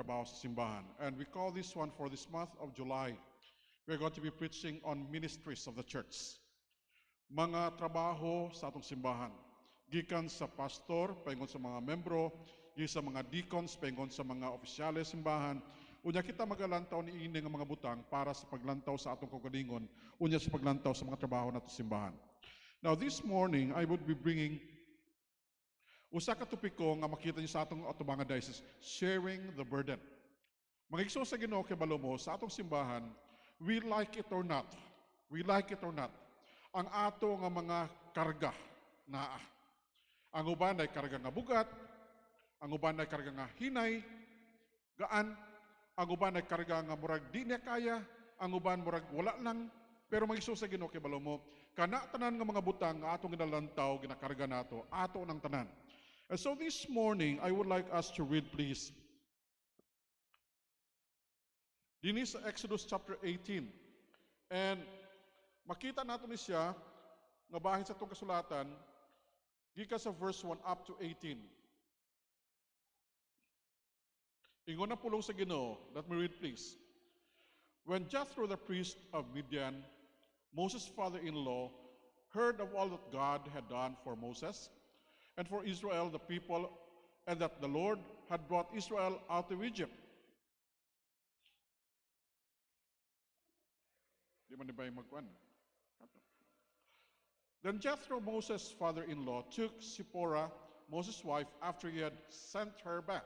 trabaho sa simbahan. And we call this one for this month of July. We're going to be preaching on ministries of the church. Mga trabaho sa atong simbahan. Gikan sa pastor, paingon sa mga membro, gikan sa mga deacons, paingon sa mga opisyales simbahan. Unya kita magalantaw ni ini nga mga butang para sa paglantaw sa atong kaugalingon, unya sa paglantaw sa mga trabaho nato simbahan. Now this morning, I would be bringing usa ka topiko nga makita niyo sa atong mga diocese, sharing the burden. Mga igsoon sa Ginoo kay Balomo, sa atong simbahan, we like it or not, ang ato nga mga karga naa. Ang uban ay karga nga bugat, ang uban ay karga nga hinay, gaan, ang uban ay karga nga murag di niya kaya, ang uban murag wala lang, pero mga igsoon sa Ginoo kay Balomo, kana tanan nga mga butang nga atong ginalantaw, ginakarga nato, ato nang tanan. And so this morning, I would like us to read, please. This is Exodus chapter 18. And makita nato ni siya, nga bahin sa itong kasulatan, gikan sa verse 1 up to 18. Ingon na pulong sa Ginoo, let me read please. When Jethro the priest of Midian, Moses' father-in-law, heard of all that God had done for Moses, and for Israel, the people, and that the Lord had brought Israel out of Egypt. Then Jethro, Moses' father-in-law, took Zipporah, Moses' wife, after he had sent her back.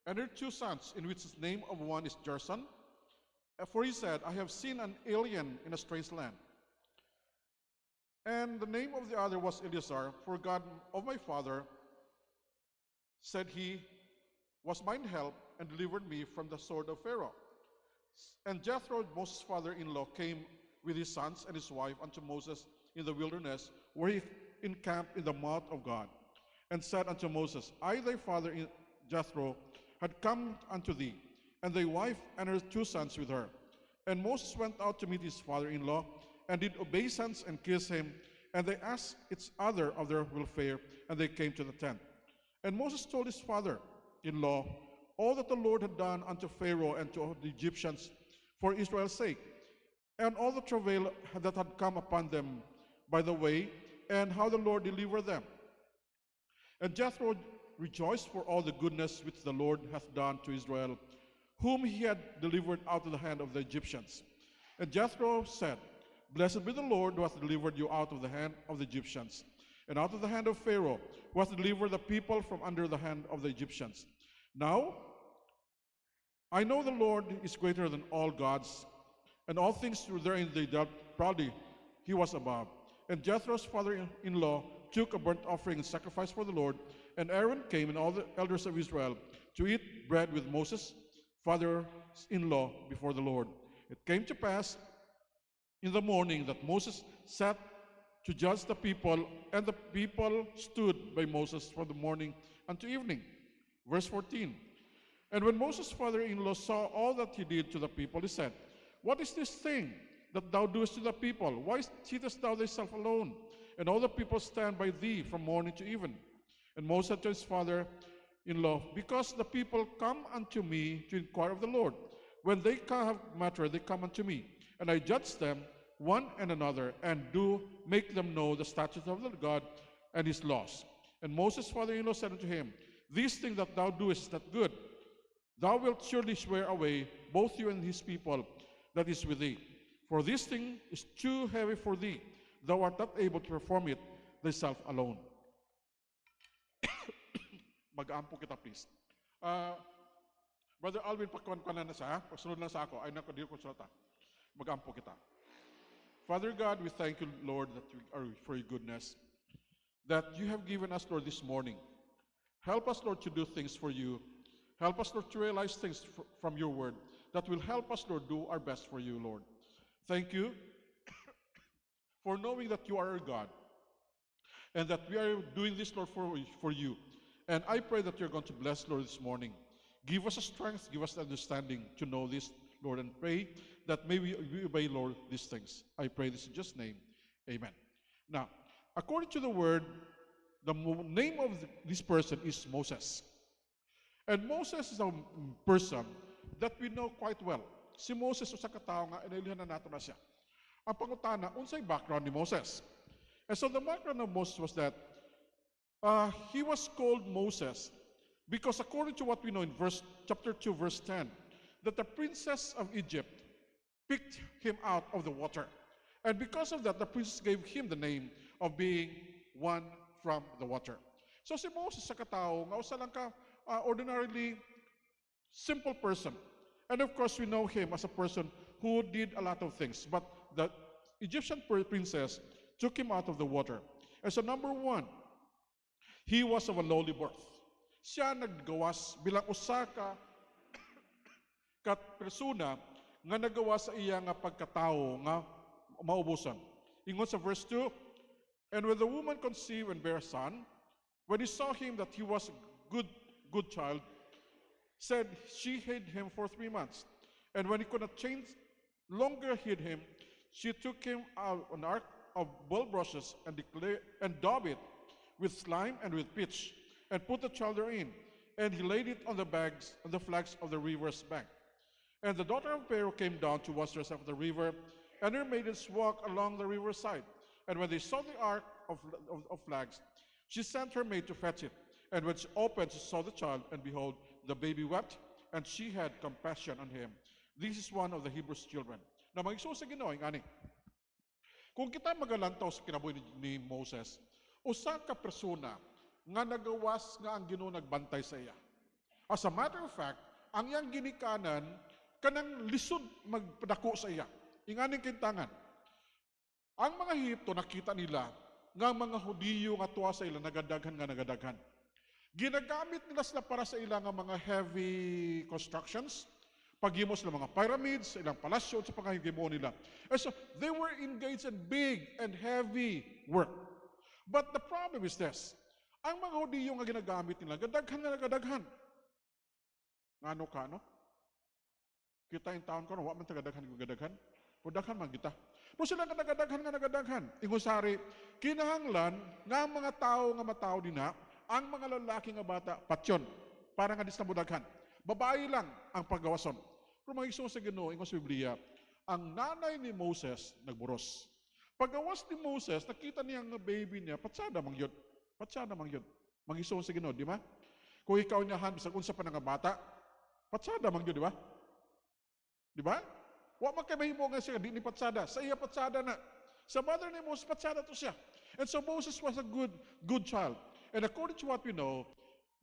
And her 2 sons, in which the name of one is Gerson, for he said, I have seen an alien in a strange land. And the name of the other was Eleazar, for God of my father, said he, was mine help and delivered me from the sword of Pharaoh. And Jethro, Moses' father-in-law, came with his sons and his wife unto Moses in the wilderness, where he encamped in the mount of God, and said unto Moses, I, thy father Jethro, had come unto thee, and thy wife and her 2 sons with her. And Moses went out to meet his father-in-law, and did obeisance and kiss him, and they asked each other of their welfare, and they came to the tent. And Moses told his father-in-law all that the Lord had done unto Pharaoh and to the Egyptians for Israel's sake, and all the travail that had come upon them by the way, and how the Lord delivered them. And Jethro rejoiced for all the goodness which the Lord hath done to Israel, whom he had delivered out of the hand of the Egyptians. And Jethro said, Blessed be the Lord who hath delivered you out of the hand of the Egyptians, and out of the hand of Pharaoh, who hath delivered the people from under the hand of the Egyptians. Now, I know the Lord is greater than all gods, and all things therein they dealt proudly, he was above. And Jethro's father-in-law took a burnt offering and sacrifice for the Lord, and Aaron came and all the elders of Israel to eat bread with Moses, father-in-law, before the Lord. It came to pass in the morning that Moses sat to judge the people, and the people stood by Moses from the morning unto evening. Verse 14. And when Moses' father-in-law saw all that he did to the people, he said, What is this thing that thou doest to the people? Why sittest thou thyself alone? And all the people stand by thee from morning to even. And Moses said to his father-in-law, Because the people come unto me to inquire of the Lord. When they have matter, they come unto me, and I judge them one and another, and do make them know the statutes of the God and his laws. And Moses' father-in-law said unto him, This thing that thou doest is not good. Thou wilt surely swear away both you and his people that is with thee. For this thing is too heavy for thee. Thou art not able to perform it thyself alone. Mag-aampo kita, please. Brother Alvin, pagkuhan na sa, pagsunod lang sa ako, ay nakadil ko sa ta. Mag-aampo kita. Father God, we thank you, Lord, that we are for your goodness, that you have given us, Lord, this morning. Help us, Lord, to do things for you. Help us, Lord, to realize things from your word that will help us, Lord, do our best for you, Lord. Thank you for knowing that you are our God and that we are doing this, Lord, for you. And I pray that you're going to bless, Lord, this morning. Give us a strength, give us the understanding to know this, Lord, and pray that may we obey, Lord, these things. I pray this in just name. Amen. Now, according to the word, The name of this person is Moses. And Moses is a person that we know quite well. Si Moses usa ka tawo nga inailihan na nato na siya. Ang pangutana, unsay background ni Moses? And so the background of Moses was that he was called Moses because according to what we know in chapter 2, verse 10, that the princess of Egypt picked him out of the water. And because of that, the princess gave him the name of being one from the water. So si Moses sa katao, nga usa lang ka ordinarily simple person. And of course, we know him as a person who did a lot of things. But the Egyptian princess took him out of the water. And so number one, he was of a lowly birth. Siya naggawas bilang usa ka persona nga nagawa sa iya nga pagkatao nga maubusan. Ingon sa verse 2, and when the woman conceived and bare a son, when he saw him that he was a good child, said she hid him for 3 months. And when he could not longer hid him, she took him out an ark of bulrushes and daubed it with slime and with pitch, and put the child therein. And he laid it on the flags of the river's bank. And the daughter of Pharaoh came down to wash herself at the river, and her maidens walked along the riverside. And when they saw the ark of flags, she sent her maid to fetch it. And when she opened, she saw the child, and behold, the baby wept, and she had compassion on him. This is one of the Hebrews' children. Na mag-iso sa Ginoo ingani. Kung kita magalantaw sa kinabuhi ni Moses, usa ka persona nga nagawas nga ang Ginoo nagbantay sa iya. As a matter of fact, ang iyang ginikanan kanang lisod magpadako sa iya. Inganing kintangan. Ang mga Ehipto nakita nila nga mga Hudiyo nga tuwa sa ila nagadaghan. Ginagamit nila sila para sa ilang mga heavy constructions, paghimo sila mga pyramids, ilang palasyo sa pangahigimo nila. And so they were engaged in big and heavy work. But the problem is this, ang mga Hudiyo nga ginagamit nila, gadaghan. Ngano ka, no? Kita in town ko, no? Wa man tagadaghan. Pudaghan man kita. Pero sila nagadaghan. Ingusari, kinahanglan nga mga tao nga matao dina, ang mga lalaki nga bata, patyon, para nga dis na budaghan. Babae lang ang paggawason. Pero mag-iso sa Ginoo, ingon sa Biblia, ang nanay ni Moses nagburos. Paggawas ni Moses, nakita niya ang baby niya, patsada mang yun. Mag-iso sa Ginoo, di ba? Kung ikaw niyahan, bisag unsa pa nga bata, patsada mang yun, di ba? Di ba? Wa man kay mahimo nga siya, di ni patsada. Sa iya patsada na. Sa mother ni Moses, patsada to siya. And so Moses was a good child. And according to what we know,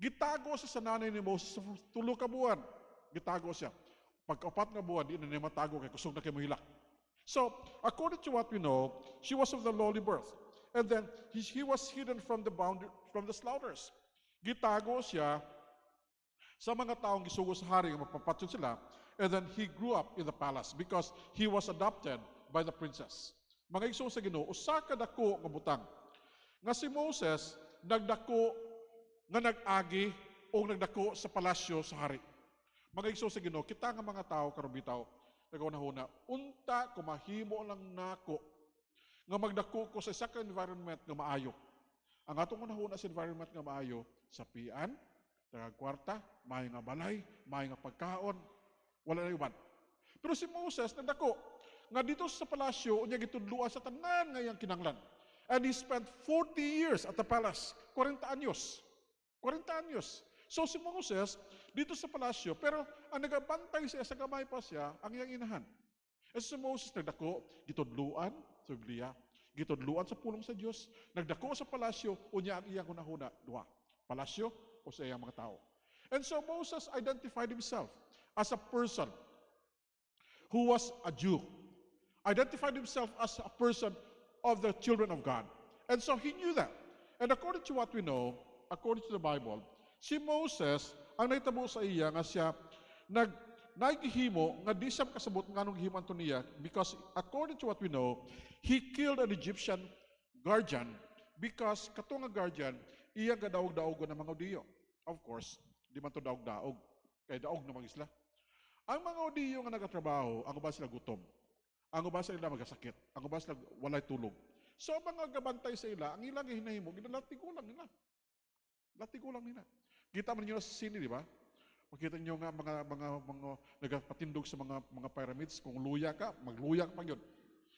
gitago siya sa nanay ni Moses sa 3 ka buwan. Gitago siya. Pagka-4 nga buwan, di na niya matago kay kusog na kay mohilak. So, according to what we know, she was of the lowly birth. And then, he was hidden from the slaughters. Gitago siya sa mga taong gisugo sa hari nga mapapatyon sila. And then, he grew up in the palace because he was adopted by the princess. Mga igsoon sa Ginoo, usa ka dako nga butang. Nga si Moses, nagdako nga nag-agi o nagdako sa palasyo sa hari. Mga igsoon sa Ginoo, kita nga mga tao karon bitaw, nagauna-una, unta ko mahimo lang nako nga magdako ko sa isa ka environment nga maayo. Ang atong unahuna sa environment nga maayo, sapian, kwarta, may nga balay, may nga pagkaon, wala na iban. Pero si Moses nagdako nga dito sa palasyo unya gitudluan sa tanan nga iyang kinahanglan. And he spent 40 years at the palace. 40 anyos. So si Moses, dito sa palasyo, pero ang nagabantay siya sa gamay pa siya, ang iyang inahan. And si Moses nagdako, gitudluan sa Biblia, gitudluan sa pulong sa Diyos, nagdako sa palasyo, unya ang iyang hunahuna, duha. Palasyo o sa iyang mga tao. And so Moses identified himself as a person who was a Jew. Identified himself as a person of the children of God. And so he knew that. And according to what we know, according to the Bible, si Moses, ang naitabo sa iya nga siya, naggihimo nga di siya kasabot nga nung gihiman to niya because according to what we know, he killed an Egyptian guardian because katong nga guardian, iya nga daog-daog ng mga Hudiyo. Of course, di man to daog-daog. Kaya daog na mag-isla. Ang mga Hudiyo nga nagatrabaho, ang uban sila gutom. Ang uban sila magasakit. Ang uban sila walay tulog. So mga gabantay sa ila, ang ilang hinahimo, ginalatigo lang nila. Latigo lang nila. Kita man niyo sa sini, di ba? Makita niyo nga mga nagpatindog sa mga pyramids, kung luya ka, magluya ka pa yun.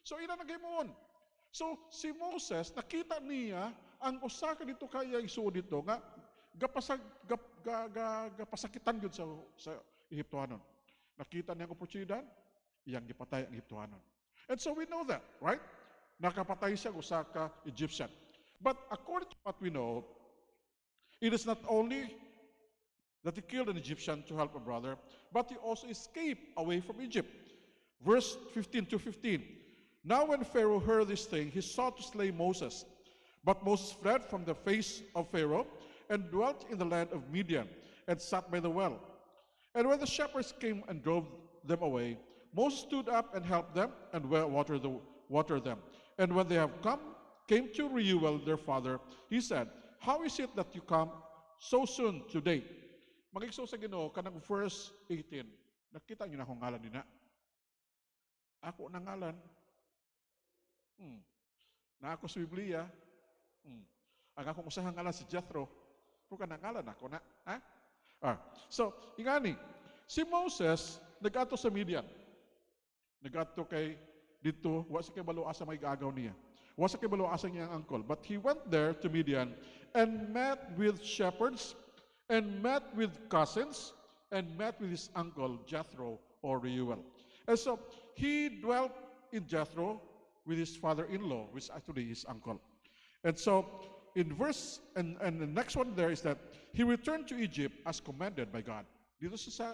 So ina naghimuon. So si Moses, nakita niya ang usa ka dito kaya isuod dito nga gapasakitan yun sa Ehiptohanon. Nakita niya ang oportunidad, iyang gipatay ang Ehiptohanon. And so we know that, right? Nakapatay siya usa ka Egyptian. But according to what we know, it is not only that he killed an Egyptian to help a brother, but he also escaped away from Egypt. Verse 15 to 15. Now when Pharaoh heard this thing, he sought to slay Moses. But Moses fled from the face of Pharaoh and dwelt in the land of Midian and sat by the well. And when the shepherds came and drove them away, Moses stood up and helped them and watered them. And when they came to Reuel their father, he said, how is it that you come so soon today? Magigso sa Ginoo kanang verse 18. Nakita niyo na akong ngalan nina. Ako na ngalan. Na ako sa Biblia. Ang akong usahang ngalan si Jethro. Kung kanang ngalan ako na. So, ingani, si Moses nag-ato sa Midian. Nag-ato kay dito, wa sa kay baluasa may gagaw niya. Wa sa kay baluasa niya ang uncle. But he went there to Midian and met with shepherds and met with cousins and met with his uncle Jethro or Reuel. And so he dwelt in Jethro with his father-in-law, which actually is his uncle. And so in verse, and the next one there is that he returned to Egypt as commanded by God. Dito sa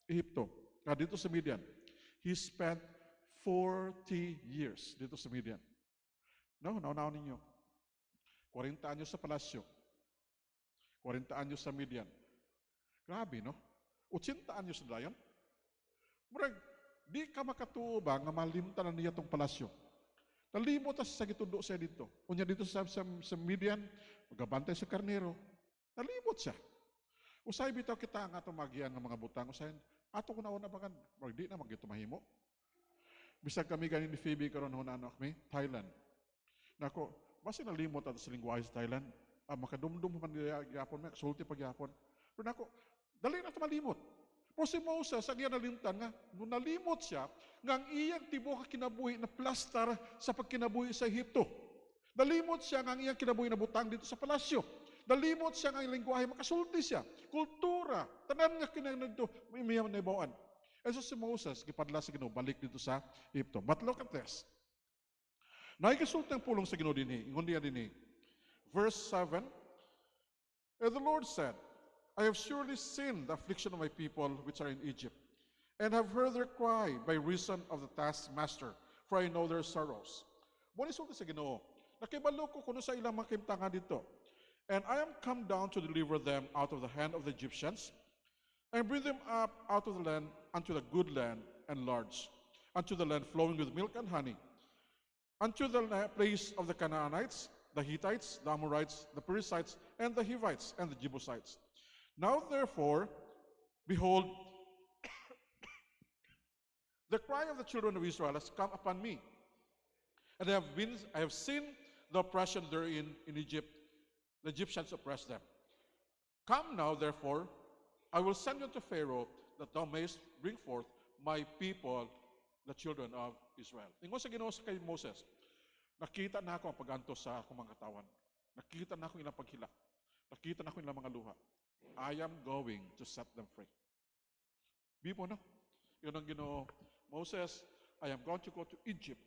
Egypto, dito sa Midian, he spent 40 years dito sa Midian. No, naunaw ninyo. 40 anyos sa palasyo. 40 anyos sa Midian. Grabe, no? 80 anyos na dayon. Murag, di ka makatuo ba nga malimta na niya itong palasyo? Nalimot sa gitundo siya dito. Unya dito sa Midian, magabantay sa karnero. Nalimot siya. Usay bitaw kita nga tumagian ng mga butang. Usay, ato ko na una bagan. Murag, di na magito mahimo. Bisag kami ganin ni Phoebe karon huna ano kami, Thailand. Nako, basta nalimot ato sa lingwahe sa Thailand. Makadumdum man gyapon may sulti pagyapon. Pero nako, dali na malimot. Pero si Moses ang iya nalimtan nga nung nalimot siya nga ang iyang tibuok kinabuhi na plastar sa pagkinabuhi sa Ehipto. Nalimot siya nga ang iyang kinabuhi na butang dito sa palasyo. Nalimot siya nga ang lingwahe makasulti siya. Kultura, tanan nga kinahanglan may miyam na ibawaan. And so si Moses gipadla sa Ginoo balik dito sa Ehipto. But look at this. Naigasulti ang pulong sa Ginoo dinhi, ingon niya dinhi. Verse 7, and the Lord said, I have surely seen the affliction of my people which are in Egypt, and have heard their cry by reason of the taskmaster, for I know their sorrows. Muna isulti sa Ginoo, nakibalo ko kuno sa ilang makimtangan dito. And I am come down to deliver them out of the hand of the Egyptians, and bring them up out of the land unto the good land and large, unto the land flowing with milk and honey, unto the place of the Canaanites, the Hittites, the Amorites, the Perizzites, and the Hivites, and the Jebusites. Now therefore, behold, the cry of the children of Israel has come upon me, and I have seen the oppression therein in Egypt. The Egyptians oppressed them. Come now therefore, I will send you to Pharaoh, that thou mayest bring forth my people, the children of Israel. Ingon sa Ginoo kay Moses, nakita na ako ang pag-antos sa akong mga katawan. Nakita na ako ilang paghilak. Nakita na ako ilang mga luha. I am going to set them free. Bibo, no? Yun ang Ginoo. Moses, I am going to go to Egypt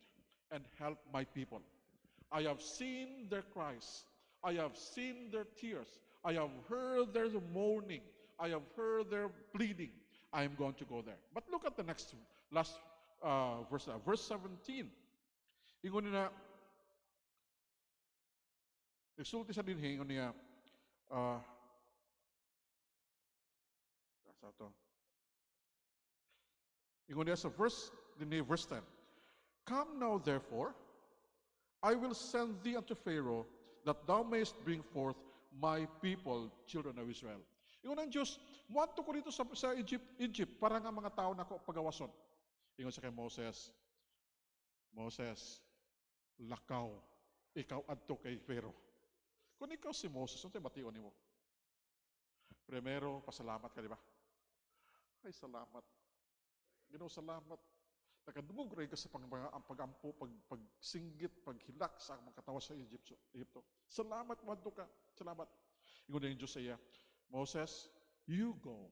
and help my people. I have seen their cries. I have seen their tears. I have heard their mourning. I have heard their pleading. I am going to go there. But look at the last verse. Verse 17. Ingon na, nagsulti sa dinhi, ingon niya, ingon niya sa verse 10. Come now therefore, I will send thee unto Pharaoh, that thou mayest bring forth my people, children of Israel. Ingon ang Diyos, muadto ko dito sa Egypt, para nga mga tao na ko pagawason. Ingon sa kay Moses, lakaw, ikaw adto kay Pharaoh. Kung ikaw si Moses, ano tayo bation mo? Primero, pasalamat ka, di ba? Ay, salamat. Ginoo, salamat. Nakadungog rin ka sa pagampo, pagsinggit, paghilak sa mga katawa sa Egypto. Salamat, wadto ka. Salamat. Ingon na yung Diyos sa iya, Moses, you go.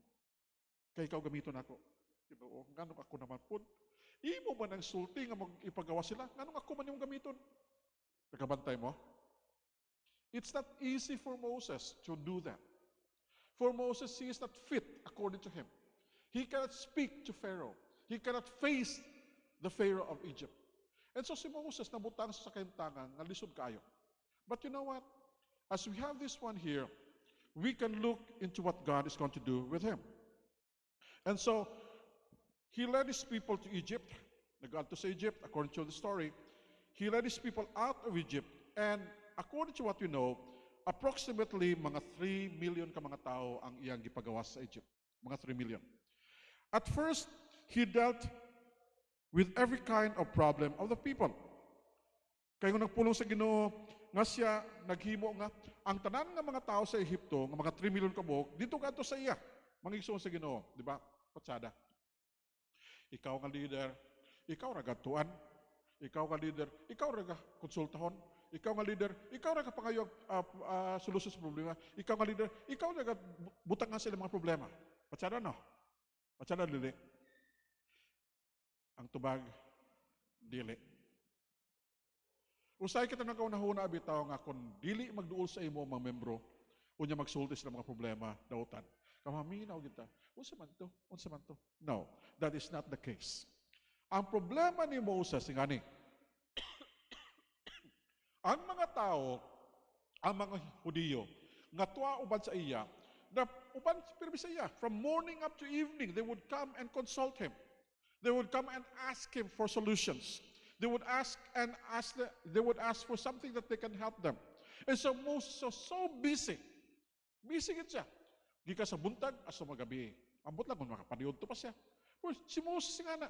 Kaya ikaw gamiton ako. Ginoo, nganong ako naman po. Imo ba ng sulti nga ipagawa sila? Nganong ako man yung gamiton? Nakabantay mo? It's not easy for Moses to do that. For Moses, he is not fit according to him. He cannot speak to Pharaoh. He cannot face the Pharaoh of Egypt. And so si Moses nabutang sa kaintangan nga lisod kayo. But you know what? As we have this one here, we can look into what God is going to do with him. And so, he led his people to Egypt. Nag-out to sa Egypt, according to the story. He led his people out of Egypt. And according to what we know, approximately mga 3 million ka mga tao ang iyang gipagawas sa Egypt. Mga 3 million. At first, he dealt with every kind of problem of the people. Kaya kung nagpulong sa Ginoo, nga siya naghimo nga, ang tanan nga mga tao sa Ehipto, nga mga 3 million kabuk, dito ka to sa iya. Mangigsoon sa Ginoo, di ba? Patsada. Ikaw nga leader, ikaw ra gatuan, ikaw nga leader, ikaw ra konsultahon, ikaw nga leader, ikaw ra pangayog solusyon sa problema, ikaw nga leader, ikaw ra butang nga sila mga problema. Patsada no? Patsada dili. Ang tubag, dili. Usay kita nagkaunahuna bitaw nga kung dili magduol sa imo mga membro, unya magsulti sa mga problema, dautan. Kamaminaw kita. Unsa man to? Unsa man to? No, that is not the case. Ang problema ni Moses ngani, ang mga tao, ang mga Hudiyo, nga tuwa uban sa iya, na uban sa iya, from morning up to evening, they would come and consult him. They would come and ask him for solutions. They would ask for something that they can help them. And so Moses was so busy. Busy gid siya. Gika sa buntag asa magabi. Ambot lang kung makapaniod to pa siya. Pero si Moses nga na.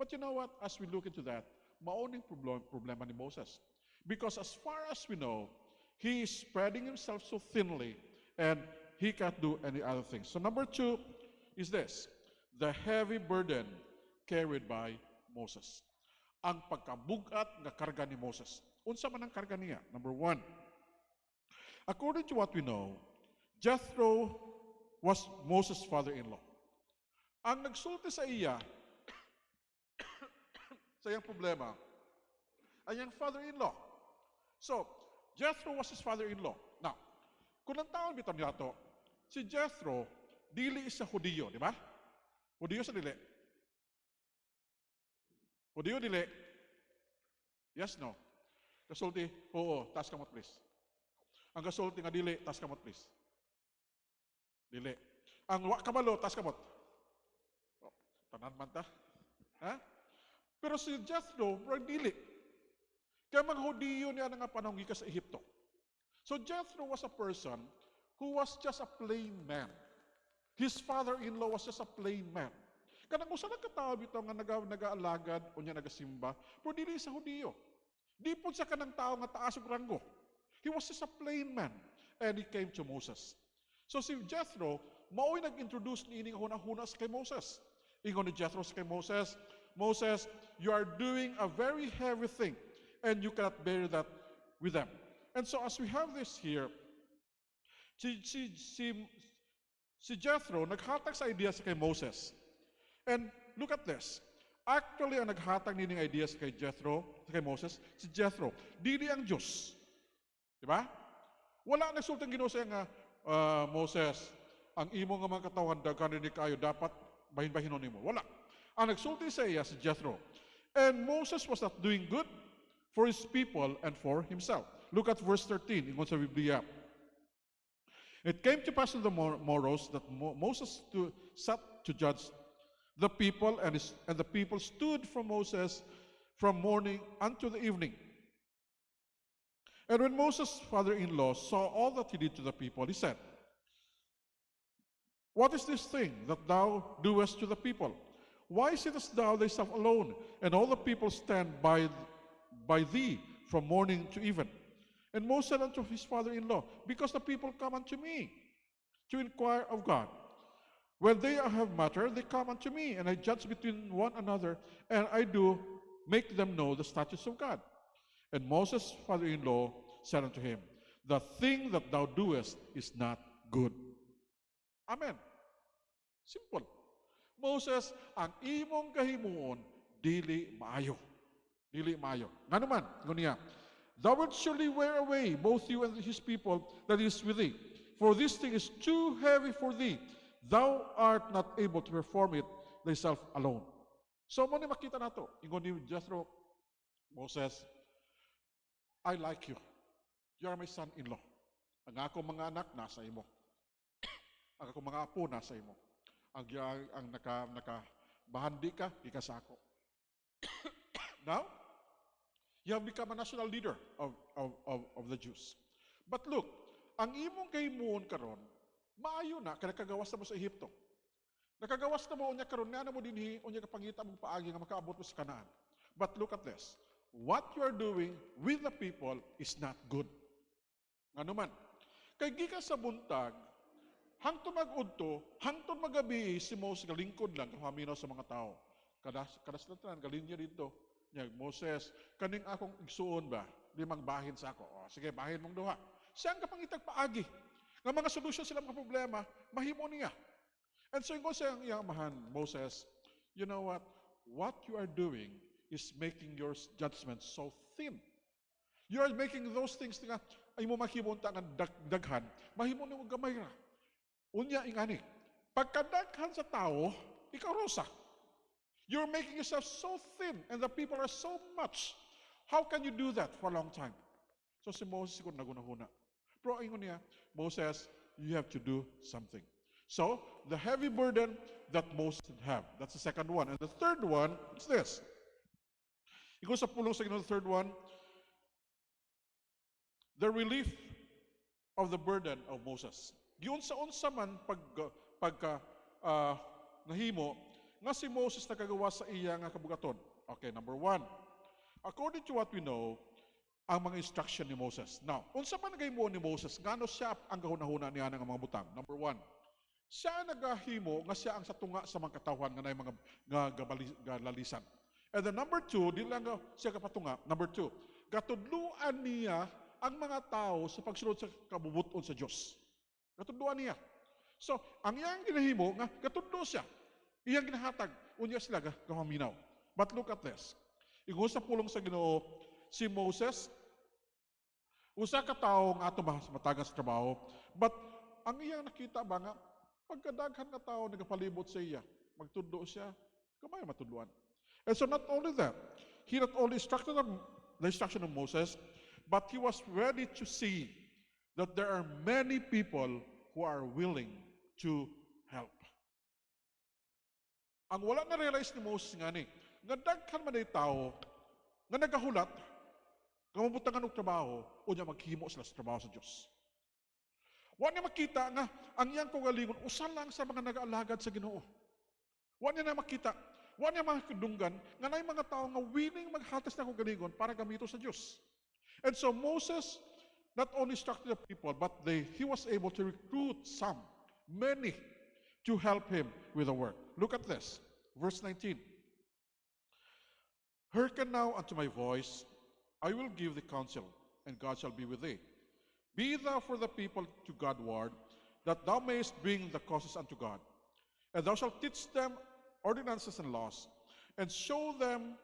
But you know what? As we look into that, maoning problema ni Moses. Because as far as we know, he is spreading himself so thinly and he can't do any other things. So number 2 is this, the heavy burden carried by Moses. Ang pagkabugat nga karga ni Moses. Unsa man ang karga niya? Number 1, according to what we know, Jethro was Moses' father-in-law. Ang nagsulti sa iya, sa iyang problema, ay ang father-in-law. So, Jethro was his father-in-law. Now, kung ang taon bitaw niya to, si Jethro, dili sa Hudiyo, di ba? Hudiyo sa dili. Hudiyo dili. Yes, no? Kasulti, oo, taas kamot please. Ang kasulti nga dili, taas kamot please. Dili. Ang kabalo, taas kamot. Oh, tanan man ta. Ha? Pero si Jethro, dili. Kaya mga Hudiyo niya nga panahon gikas sa Ehipto. So Jethro was a person who was just a plain man. His father-in-law was just a plain man. Kanang usa na katao bitaw nga nagaalagad o niya nagasimba, pero dili sa Hudiyo. Di po sa kanang tao nga taas og ranggo. He was just a plain man and he came to Moses. So si Jethro, mao'y nag-introduce ni ining hunas kay Moses. Ingon ni Jethro kay Moses, Moses, you are doing a very heavy thing and you cannot bear that with them. And so as we have this here, si Jethro naghatag sa ideas kay Moses. And look at this. Actually, ang naghatag nining ideas kay Jethro, kay Moses, si Jethro, dili ang Diyos. Di ba? Wala nagsultang Ginoo sa nga, Moses, ang imo nga mga katawan, daghan ni kayo, dapat bahin-bahinon nimo. Wala. Ang nagsulti sa iya, si Jethro. And Moses was not doing good for his people and for himself. Look at verse 13, ingon sa Biblia. It came to pass in the morrows that Moses sat to judge the people, and the people stood from Moses from morning unto the evening. And when Moses' father-in-law saw all that he did to the people, he said, what is this thing that thou doest to the people? Why sittest thou thyself alone, and all the people stand by thee from morning to even? And Moses said unto his father-in-law, because the people come unto me to inquire of God. When they have matter, they come unto me, and I judge between one another, and I do make them know the statutes of God. And Moses' father-in-law said unto him, the thing that thou doest is not good. Amen. Simple. Moses, ang imong kahimuon, dili maayo. Dili maayo. Nga naman, ngunya, thou wilt surely wear away both you and his people that is with thee. For this thing is too heavy for thee. Thou art not able to perform it thyself alone. So, mo ni makita nato, ingon ni Jethro, Moses, I like you. You are my son-in-law. Ang akong mga anak, nasa imo. Ang akong mga apo, nasa imo. Ang nakabahandi ka, sa ako. Now, you have become a national leader of the Jews. But look, ang imong kahimuon karon, maayo na, kaya nakagawas na mo sa Ehipto. Nakagawas na mo unya karon, nga na mo dinhi, unya kapangita mong paagi nga makaabot mo sa Kanaan. But look at this. What you are doing with the people is not good. Nga naman, kay gikan sa buntag, hangtod mag-udto, hangtod magabi, si Moses galingkod lang, kahaminaw sa mga tao. Kadas na tanan, galing niya dito. Niya, Moses, kaning akong igsuon ba? Di magbahin sa ako. O, sige, bahin mong duha. Siyang kapangitag paagi. Nga mga solusyon sila mga problema, mahimo niya. And so, yung siyang iyamahan, Moses, you know what? What you are doing is making your judgment so thin. You are making those things nga, ay mo makibunta nga daghan, mahimo ni mo gamay ra. Unya ingani. Pagkadaghan sa tao, ikaw rosa. You're making yourself so thin and the people are so much. How can you do that for a long time? So si Moses siguro nagunahuna. Pero ingon niya, Moses, you have to do something. So, the heavy burden that Moses have. That's the second one. And the third one is this. Ikaw sa pulong sa the third one, the relief of the burden of Moses. Giyon sa unsa man pagka nahimo nga si Moses nakagawa sa iya nga kabugaton. Okay, number one. According to what we know, ang mga instruction ni Moses. Now, unsa man nagahimo ni Moses, ngano siya ang gahunahuna niya ng mga butang? Number one. Siya nagahimo nga siya ang satunga sa mga katawhan nga nay mga galalisan. And then number two, di lang siya kapatunga. Number two, gatudluan niya ang mga tao sa pagsunod sa kabubuton sa Diyos. Gatudluan niya. So, ang iyang ginahimo nga gatudlo siya. Iyang ginahatag, unya sila gahaminaw. But look at this. Ingon sa pulong sa Ginoo, si Moses, usa ka tawo nga ato matagas sa trabaho, but ang iyang nakita ba nga, pagkadaghan nga tao nagapalibot sa iya, magtudlo siya, kamay matudluan. And so not only that, he not only instructed the instruction of Moses, but he was ready to see that there are many people who are willing to help. Ang wala na realize ni Moses nga ni, nga daghan man ay tao, nga nagahulat, nga mabutangan og trabaho, o niya maghimo sila sa trabaho sa Diyos. Wa niya makita nga, ang iyang kagalingon, usa lang sa mga nag-aalagad sa Ginoo. Wa niya na makita, wa niya makadunggan, nga na mga tao nga willing maghatas na kagalingon para gamito sa Diyos. And so Moses not only instructed the people, but he was able to recruit many, to help him with the work. Look at this, verse 19. Hearken now unto my voice, I will give thee counsel, and God shall be with thee. Be thou for the people to Godward, that thou mayest bring the causes unto God. And thou shalt teach them ordinances and laws, and show them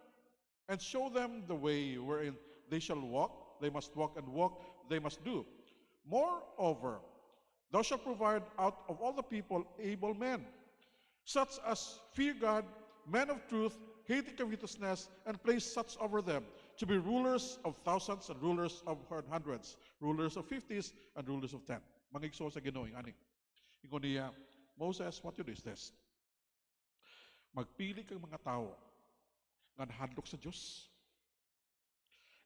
the way wherein they shall walk, they must walk, and walk they must do. Moreover, thou shalt provide out of all the people able men, such as fear God, men of truth, hate covetousness, and place such over them, to be rulers of thousands and rulers of hundreds, rulers of 50s and rulers of 10. Mangigso sa Ginoo ani. Ingon niya, Moses, what you do is this. Magpili kang mga tao nga nahadlok sa Diyos,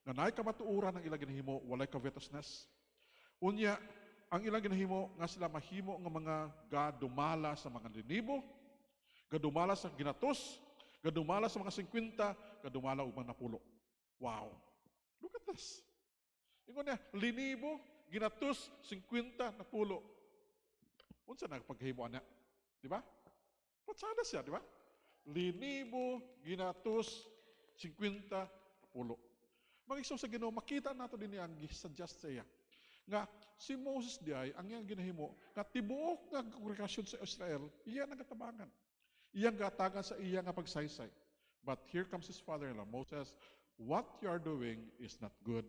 nga naay kamatuuran ang ilang ginahimo, walay covetousness. Unya, ang ilang ginahimo nga sila mahimo nga mga gadumala sa mga linibo, gadumala sa ginatos, gadumala sa mga 50, gadumala ug mga napulo. Wow. Look at this. Ingon niya, linibo, ginatus, 50 na pulo. Unsa nagpaghimo na? Di ba? Patsada siya, di ba? Linibo, ginatus, 50 na pulo. Mag-isaw sa Ginoo, makita nato din ang suggest sa iya. Nga, si Moses di ay, ang iyang ginahimo, nga tibuok nga kongregasyon sa Israel, iya nagatabangan. Iyang gatagan sa iya nga pagsaysay. But here comes his father-in-law, Moses, what you are doing is not good.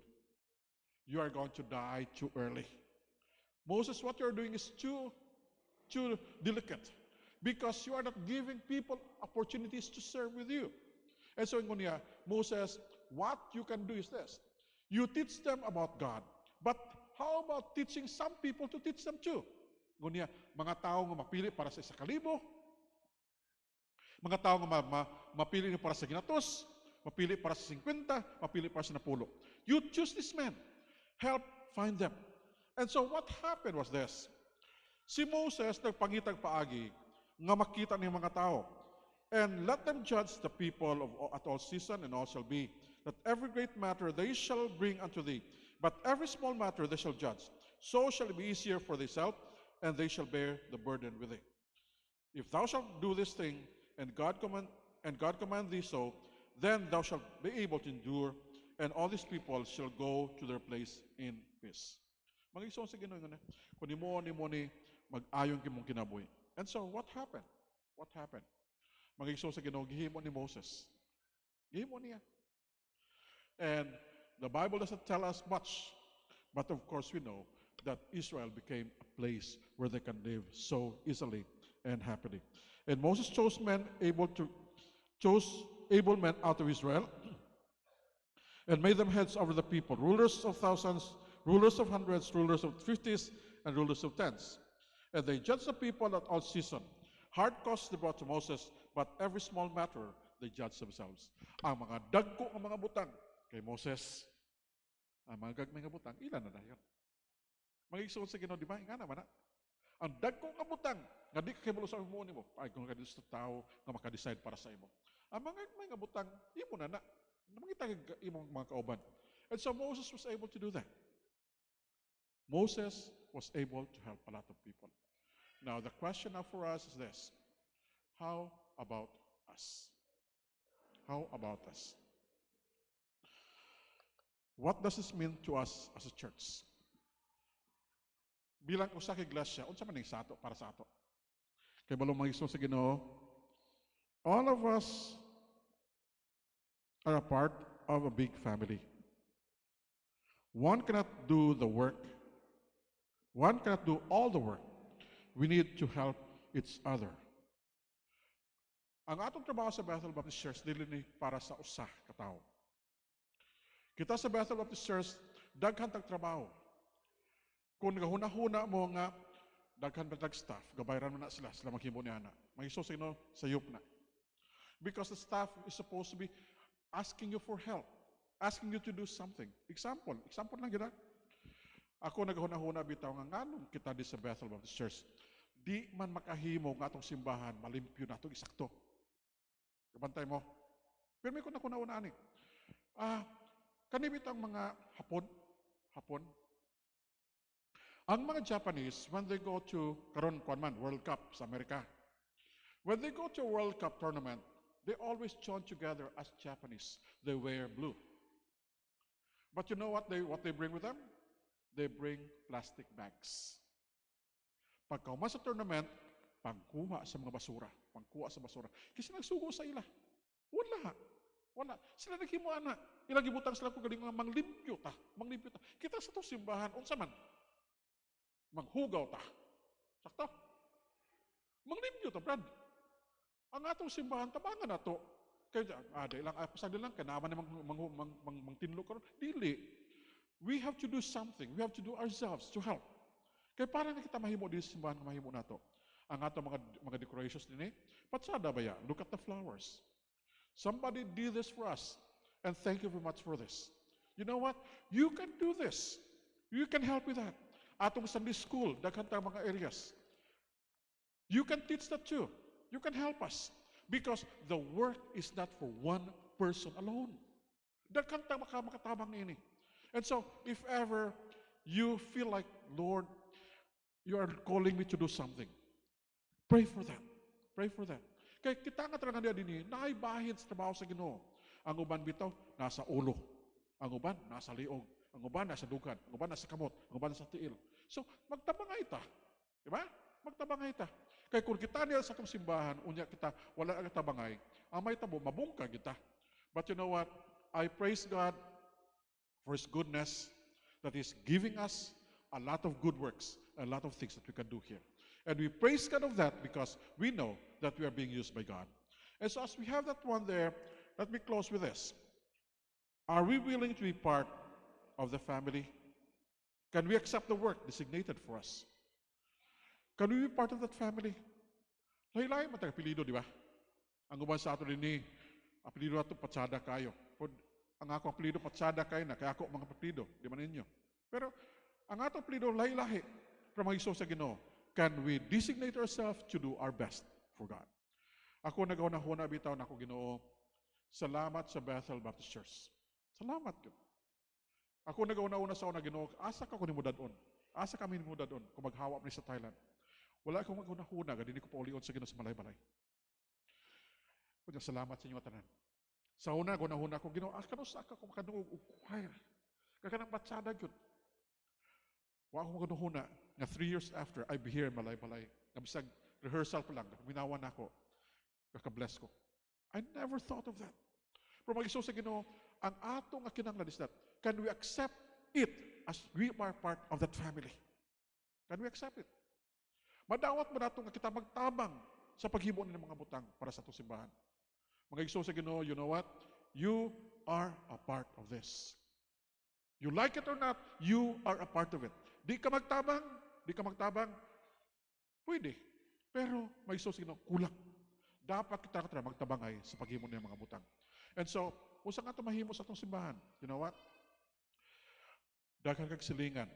You are going to die too early. Moses, what you are doing is too delicate because you are not giving people opportunities to serve with you. And so, niya, Moses, what you can do is this. You teach them about God. But how about teaching some people to teach them too? Ngunya, mga tao nga mapili para sa 1,000, mga tao nga mapili para sa ginatos, mapili para sa 50, mapili para sa 10. You choose this man. Help find them. And so what happened was this. Si Moses nagpangitag paagi nga makita ng mga tao. And let them judge the people at all season, and all shall be that every great matter they shall bring unto thee, but every small matter they shall judge. So shall it be easier for thyself, and they shall bear the burden with thee. If thou shalt do this thing, and God command thee so, then thou shalt be able to endure, and all these people shall go to their place in peace. Mag-igsoon sa Ginoo nga, kung ni mag-ayon kimong kinabuhi. And so, what happened? What happened? Mag-igsoon sa Ginoo, gihimo ni Moses. Gihimo niya. And the Bible doesn't tell us much, but of course we know that Israel became a place where they can live so easily and happily. And Moses chose able men out of Israel and made them heads over the people, rulers of thousands, rulers of hundreds, rulers of 50s, and rulers of tens. And they judged the people at all season. Hard costs they brought to Moses, but every small matter they judged themselves. Ang mga dagko ng mga butang kay Moses, ang mga gagmay nga butang, ilan na dayon? Mag-igsoon sa Ginoo, di ba? Nga naman na. Ang dagko nga butang, nga di ka kibalo sa imo nimo, ay kung ka sa tao nga maka-decide para sa imo. Ang mga gagmay nga butang, imo na. Namangita imong mga kauban. And so Moses was able to do that. Moses was able to help a lot of people. Now, the question now for us is this. How about us? How about us? What does this mean to us as a church? Bilang usa ka iglesia, unsa man ning sato para sa ato? Kay balong mag-igsoon sa Ginoo, all of us are a part of a big family. One cannot do the work. One cannot do all the work. We need to help each other. Ang atong trabaho sa Bethel Baptist Church dili ni para sa usa ka tawo. Kita sa Bethel Baptist Church daghan tag trabaho. Kung nagahuna-huna mo nga daghan tag staff, gabayran mo na sila maghimo ni ana. Magiso sa ino sayop na. Because the staff is supposed to be asking you for help, asking you to do something. Example lang gid. Ako naghuna-huna bitaw nga nganong kita di sa Bethel Baptist Church. Di man makahimo nga atong simbahan, malimpyo na itong isakto. Kabantay mo. Pero may kuna-kuna ani. Kanibit ang mga Hapon. Ang mga Japanese, when they go to World Cup sa Amerika, when they go to a World Cup tournament, they always join together as Japanese. They wear blue. But you know what they bring with them? They bring plastic bags. Pagkauma sa tournament, pangkuha sa mga basura. Kasi nagsugo sa ila. Wala. Sila naghimuan na. Ilang gibutang sila kung galing nga manglimpyo ta. Kita sa itong simbahan, unsa man? Manghugaw ta. Sakto? Manglimpyo ta, Brad. Ang atong simbahan, tabangan na to. Kaya, pasagdi lang, kanaman na mangtinlo karon. Dili. We have to do something. We have to do ourselves to help. Kaya parang kita mahimo din sa simbahan, mahimo na to. Ang atong mga decorations din patsada ba ya? Look at the flowers. Somebody did this for us. And thank you very much for this. You know what? You can do this. You can help with that. Atong Sunday school, daghan tayong mga areas. You can teach that too. You can help us. Because the work is not for one person alone. Daghan tayong makatabang ini. And so, if ever you feel like, Lord, you are calling me to do something, pray for that. Pray for that. Kaya kita nga talaga niya din, naibahid sa trabaho sa Ginoo. Ang uban bitaw, nasa ulo. Ang uban, nasa liog. Ang uban, nasa dugan. Ang uban, nasa kamot. Ang uban, nasa tiil. So, magtabangay ta. Di ba? Magtabangay ta. Kaya kung kita niya sa itong simbahan, unya kita, wala ang tabangay, amay tabo, mabungka kita. But you know what? I praise God for His goodness that He's giving us a lot of good works, a lot of things that we can do here. And we praise God of that because we know that we are being used by God. And so as we have that one there, let me close with this. Are we willing to be part of the family? Can we accept the work designated for us? Can we be part of that family? Lahi-lahi matag-apelido, di ba? Ang uban sa ato rin ni, apelido ato patsada kayo. Ang ako apelido patsada kayo na, kaya ako mga apelido, di ba ninyo? Pero ang ato apelido lahi-lahi, pero mag-iso sa Ginoo. Can we designate ourselves to do our best for God? Ako nagaw-na bitaw na ako Ginoo, salamat sa Bethel Baptist Church. Salamat yun. Ako nagaw-na sa una Ginoo, asa ka ko ni mudadon? Asa kami ni mudadon kung maghawa ni sa Thailand? Wala akong maguna-huna, ganini ko paulion sa Ginoo sa balay-balay. Kunya salamat sa inyo tanan. Sa una, guna-huna ko Ginoo, kanos aka ko makanuog og choir. Kakanang batsada gyud. Wa ako maguna-huna. Nga 3 years after, I be here in balay-balay. Nabisag rehearsal pa lang, minawan ako. Kaka-bless ko. I never thought of that. Pero mag-iso sa Ginoo, ang atong kinahanglan is that, can we accept it as we are part of that family? Can we accept it? Madawat mo nato nga kita magtabang sa paghimo ng mga butang para sa atong simbahan. Mag-iso sa Ginoo, you know what? You are a part of this. You like it or not, you are a part of it. Di ka magtabang, pwede. Pero may iso sa Ginoo, kulang. Dapat kita magtabangay sa paghimo ng mga butang. And so, usa nga ito mahimo sa atong simbahan. You know what? Daghang kag silingan.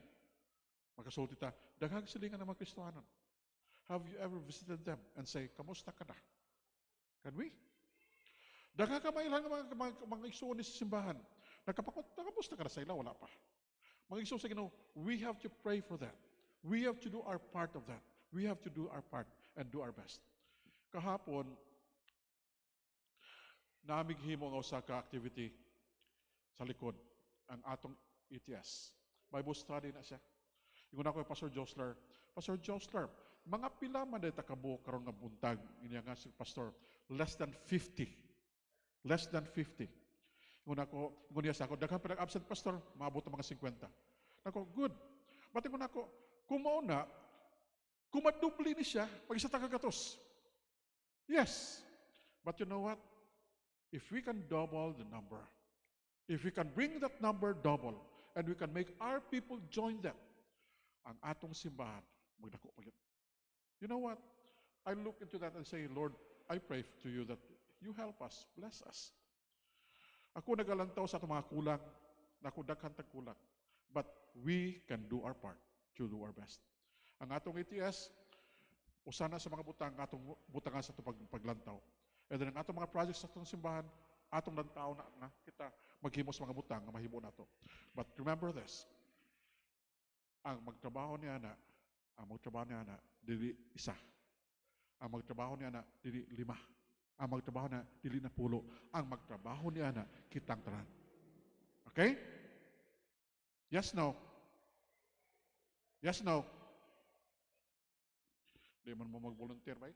Makasulti ta, daghang kag silingan ng mga Kristohanon. Have you ever visited them and say, kamusta ka na? Can we? Daghang ka mailan ng mga igsoon sa simbahan. Kamusta ka na sa ila? Wala pa. Mga igsoon sa Ginoo, we have to pray for that. We have to do our part of that. We have to do our part and do our best. Kahapon, namighimo nga usa ka activity sa likod ang atong ETS. Bible study na siya. Ingon ako kay Pastor Josler, mga pila man dayta kabo karon nga buntag inya nga si pastor, less than 50. Less than 50. Ingon niya sa ako, daghang pa absent pastor, maabot ang mga 50. Nako, good. But ingon ako, kumauna, kumadubli ni siya pag isa tagagatos. Yes. But you know what? If we can double the number, if we can bring that number double, and we can make our people join them, ang atong simbahan, magdako pa yun. You know what? I look into that and say, Lord, I pray to you that you help us, bless us. Ako nagalantaw sa itong mga kulang, na ako daghan tag kulang. But we can do our part to do our best. Ang atong ETS, usana sa mga butang, atong butangan sa itong paglantaw. And then ang atong mga projects sa itong simbahan, atong lantaw na kita maghimo sa mga butang nga mahimo nato. But remember this, ang magtrabaho niya na, dili isa. Ang magtrabaho niya na, dili 5. Ang magtrabaho na, dili na 10. Ang magtrabaho niya na, kitang tanan. Okay? Yes, no? Yes, no? Di man mo mag-volunteer ba?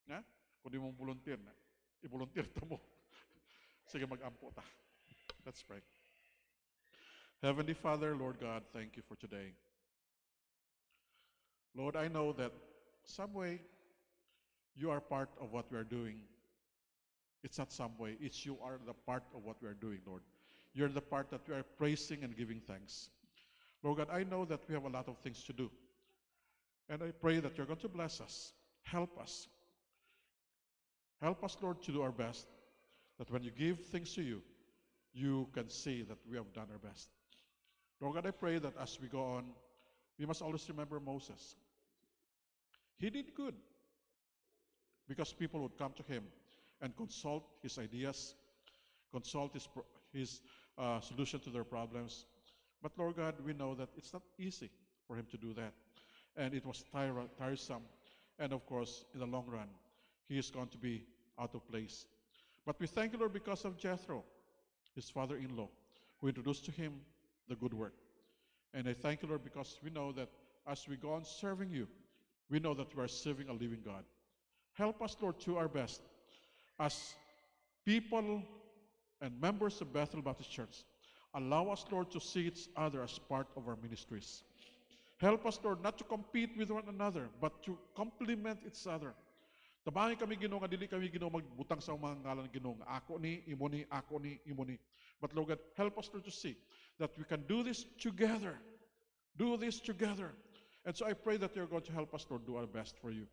Nga? Kung di mo volunteer na, i-volunteer ta mo. Sige, mag-ampo ta. Let's pray. Heavenly Father, Lord God, thank you for today. Lord, I know that some way you are part of what we are doing. It's not some way, it's you are the part of what we are doing, Lord. You're the part that we are praising and giving thanks. Lord God, I know that we have a lot of things to do. And I pray that you're going to bless us. Help us. Help us, Lord, to do our best. That when you give things to you, you can see that we have done our best. Lord God, I pray that as we go on, we must always remember Moses. He did good because people would come to him and consult his ideas, consult his solution to their problems. But Lord God, we know that it's not easy for him to do that. And it was tiresome. And of course, in the long run, he is going to be out of place. But we thank you, Lord, because of Jethro, his father-in-law, who introduced to him the good work. And I thank you, Lord, because we know that as we go on serving you, we know that we are serving a living God. Help us, Lord, to our best as people and members of Bethel Baptist Church. Allow us, Lord, to see each other as part of our ministries. Help us, Lord, not to compete with one another, but to complement each other. Tabangin kami, Ginoo, nga dili kami, Ginoo, magbutang sa mga ngalan ng Ginoo, nga ako ni, imo ni, ako ni, imo ni. But Lord God, help us, Lord, to see that we can do this together. Do this together. And so I pray that you're going to help us, Lord, do our best for you.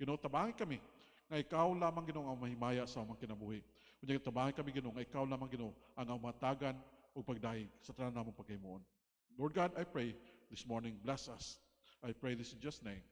Ginoo, tabangin kami, nga ikaw lamang, Ginoo, ang mahimaya sa amang kinabuhi. Kunya tabangin kami, Ginoo, nga ikaw lamang, Ginoo, ang matagan o pagdahig sa tanan namong pagkaymoon. Lord God, I pray this morning, bless us. I pray this in just name.